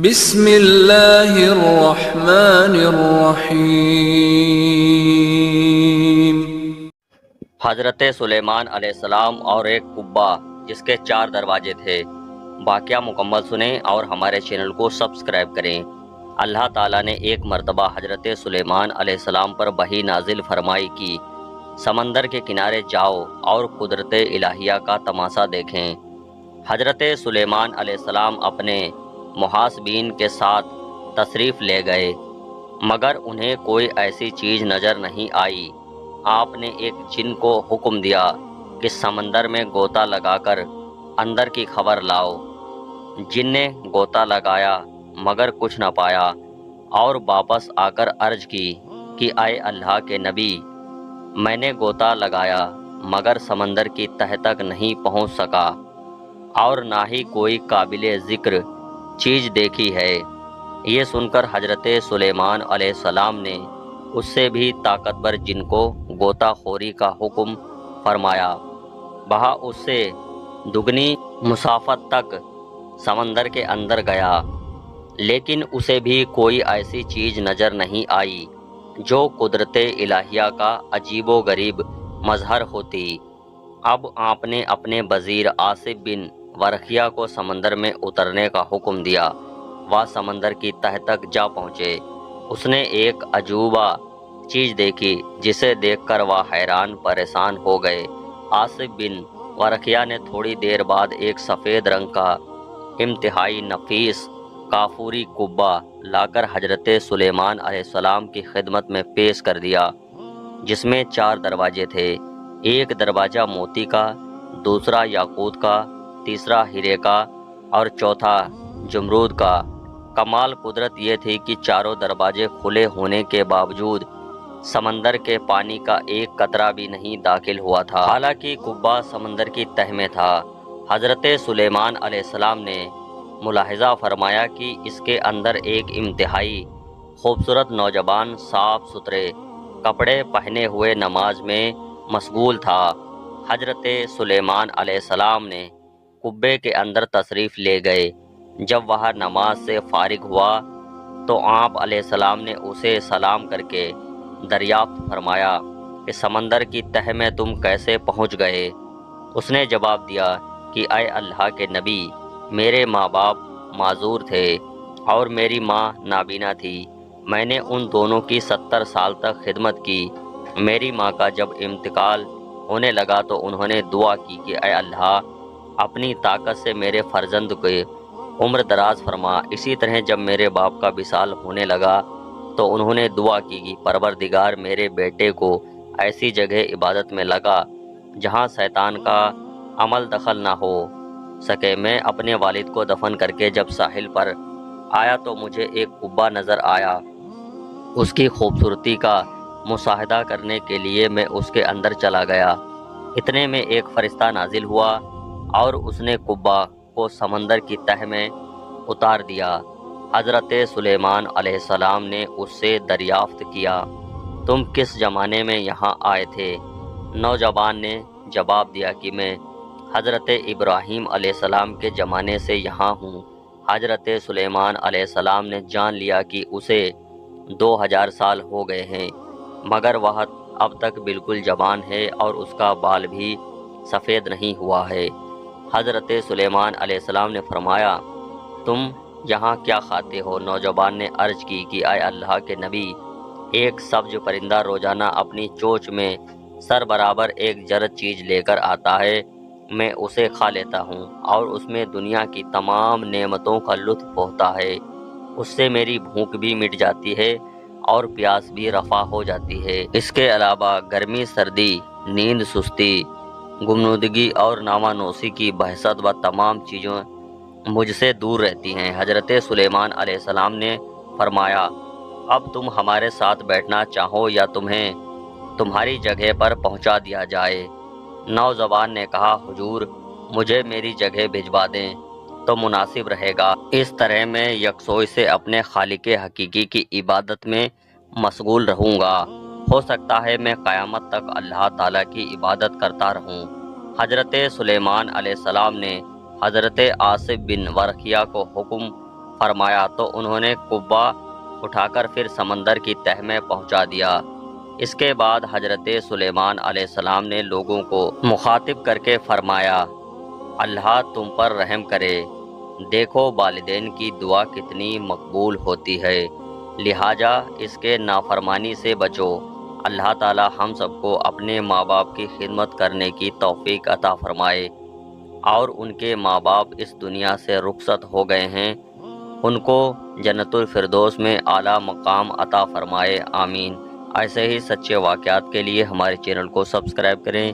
بسم اللہ الرحمن الرحیم۔ حضرت سلیمان علیہ السلام اور ایک قبہ جس کے 4 دروازے تھے۔ واقعہ مکمل سنیں اور ہمارے چینل کو سبسکرائب کریں۔ اللہ تعالیٰ نے ایک مرتبہ حضرت سلیمان علیہ السلام پر وحی نازل فرمائی کہ سمندر کے کنارے جاؤ اور قدرت الہیہ کا تماشا دیکھیں۔ حضرت سلیمان علیہ السلام اپنے محاسبین کے ساتھ تشریف لے گئے، مگر انہیں کوئی ایسی چیز نظر نہیں آئی۔ آپ نے ایک جن کو حکم دیا کہ سمندر میں غوطہ لگا کر اندر کی خبر لاؤ۔ جن نے غوطہ لگایا مگر کچھ نہ پایا اور واپس آ کر عرض کی کہ اے اللہ کے نبی، میں نے غوطہ لگایا مگر سمندر کی تہ تک نہیں پہنچ سکا اور نہ ہی کوئی قابل ذکر چیز دیکھی ہے۔ یہ سن کر حضرت سلیمان علیہ السلام نے اس سے بھی طاقتور جن کو غوطہ خوری کا حکم فرمایا۔ وہاں اس سے دگنی مسافت تک سمندر کے اندر گیا، لیکن اسے بھی کوئی ایسی چیز نظر نہیں آئی جو قدرت الہیہ کا عجیب و غریب مظہر ہوتی۔ اب آپ نے اپنے وزیر آصف بن ورقیہ کو سمندر میں اترنے کا حکم دیا۔ وہ سمندر کی تہ تک جا پہنچے۔ اس نے ایک عجوبہ چیز دیکھی جسے دیکھ کر وہ حیران پریشان ہو گئے۔ آصف بن ورقیہ نے تھوڑی دیر بعد ایک سفید رنگ کا انتہائی نفیس کافوری قبہ لا کر حضرت سلیمان علیہ السلام کی خدمت میں پیش کر دیا، جس میں 4 دروازے تھے۔ ایک دروازہ موتی کا، دوسرا یاقوت کا، تیسرا ہیرے کا اور چوتھا جمرود کا۔ کمال قدرت یہ تھی کہ چاروں دروازے کھلے ہونے کے باوجود سمندر کے پانی کا ایک قطرہ بھی نہیں داخل ہوا تھا، حالانکہ قبہ سمندر کی تہ میں تھا۔ حضرت سلیمان علیہ السلام نے ملاحظہ فرمایا کہ اس کے اندر ایک انتہائی خوبصورت نوجوان صاف ستھرے کپڑے پہنے ہوئے نماز میں مشغول تھا۔ حضرت سلیمان علیہ السلام نے قبے کے اندر تشریف لے گئے۔ جب وہ نماز سے فارغ ہوا تو آپ علیہ السلام نے اسے سلام کر کے دریافت فرمایا کہ سمندر کی تہ میں تم کیسے پہنچ گئے؟ اس نے جواب دیا کہ اے اللہ کے نبی، میرے ماں باپ معذور تھے اور میری ماں نابینا تھی۔ میں نے ان دونوں کی 70 سال تک خدمت کی۔ میری ماں کا جب انتقال ہونے لگا تو انہوں نے دعا کی کہ اے اللہ، اپنی طاقت سے میرے فرزند کے عمر دراز فرما۔ اسی طرح جب میرے باپ کا وصال ہونے لگا تو انہوں نے دعا کی کہ پروردگار، میرے بیٹے کو ایسی جگہ عبادت میں لگا جہاں شیطان کا عمل دخل نہ ہو سکے۔ میں اپنے والد کو دفن کر کے جب ساحل پر آیا تو مجھے ایک قبہ نظر آیا۔ اس کی خوبصورتی کا مشاہدہ کرنے کے لیے میں اس کے اندر چلا گیا۔ اتنے میں ایک فرشتہ نازل ہوا اور اس نے قبہ کو سمندر کی تہ میں اتار دیا۔ حضرت سلیمان علیہ السلام نے اس سے دریافت کیا، تم کس زمانے میں یہاں آئے تھے؟ نوجوان نے جواب دیا کہ میں حضرت ابراہیم علیہ السلام کے زمانے سے یہاں ہوں۔ حضرت سلیمان علیہ السلام نے جان لیا کہ اسے 2000 سال ہو گئے ہیں، مگر وہ اب تک بالکل جوان ہے اور اس کا بال بھی سفید نہیں ہوا ہے۔ حضرت سلیمان علیہ السلام نے فرمایا، تم یہاں کیا کھاتے ہو؟ نوجوان نے عرض کی کہ اے اللہ کے نبی، ایک سبز پرندہ روزانہ اپنی چونچ میں سر برابر ایک جرد چیز لے کر آتا ہے، میں اسے کھا لیتا ہوں اور اس میں دنیا کی تمام نعمتوں کا لطف ہوتا ہے۔ اس سے میری بھوک بھی مٹ جاتی ہے اور پیاس بھی رفع ہو جاتی ہے۔ اس کے علاوہ گرمی، سردی، نیند، سستی، گمنودگی اور نامانوسی کی بحثت و تمام چیزیں مجھ سے دور رہتی ہیں۔ حضرت سلیمان علیہ السلام نے فرمایا، اب تم ہمارے ساتھ بیٹھنا چاہو یا تمہیں تمہاری جگہ پر پہنچا دیا جائے؟ نوجوان نے کہا، حضور، مجھے میری جگہ بھجوا دیں تو مناسب رہے گا۔ اس طرح میں یکسوئی سے اپنے خالق حقیقی کی عبادت میں مشغول رہوں گا۔ ہو سکتا ہے میں قیامت تک اللہ تعالیٰ کی عبادت کرتا رہوں۔ حضرت سلیمان علیہ السلام نے حضرت آصف بن ورقیہ کو حکم فرمایا تو انہوں نے قبہ اٹھا کر پھر سمندر کی تہ میں پہنچا دیا۔ اس کے بعد حضرت سلیمان علیہ السلام نے لوگوں کو مخاطب کر کے فرمایا، اللہ تم پر رحم کرے، دیکھو والدین کی دعا کتنی مقبول ہوتی ہے، لہٰذا اس کے نافرمانی سے بچو۔ اللہ تعالی ہم سب کو اپنے ماں باپ کی خدمت کرنے کی توفیق عطا فرمائے، اور ان کے ماں باپ اس دنیا سے رخصت ہو گئے ہیں، ان کو جنت الفردوس میں اعلیٰ مقام عطا فرمائے، آمین۔ ایسے ہی سچے واقعات کے لیے ہمارے چینل کو سبسکرائب کریں۔